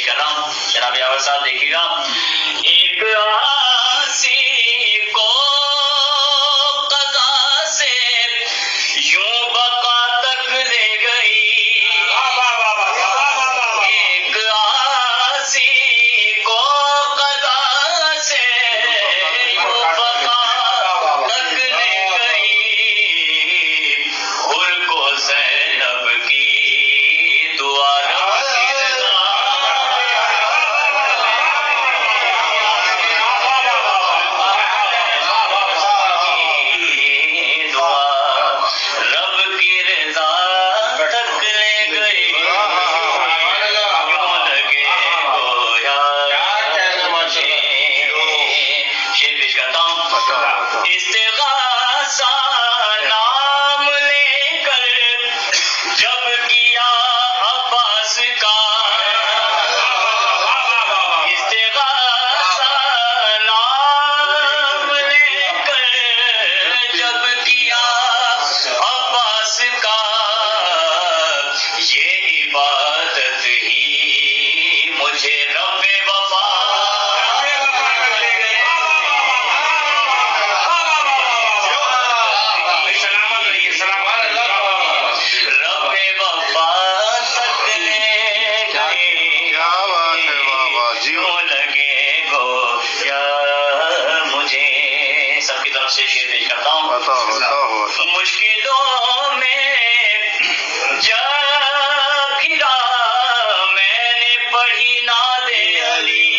کر رہا ہوں. جناب یاور صاحب دیکھیے گا. ایک آسی کو قضا سے یوں بقا تک لے گئی. ایک آسی کو قضا سے یوں بقا تک لے گئی. حر کو زینب کی دعا استغاثہ نام لے کر جب کیا عباس کا. استغاثہ نام لے کر جب کیا عباس کا. یہ عبادت ہی مجھے رب وفا سے شعر پیش کرتا ہوں. مشکلوں میں جب گھرا میں نے پڑھی ناد علی.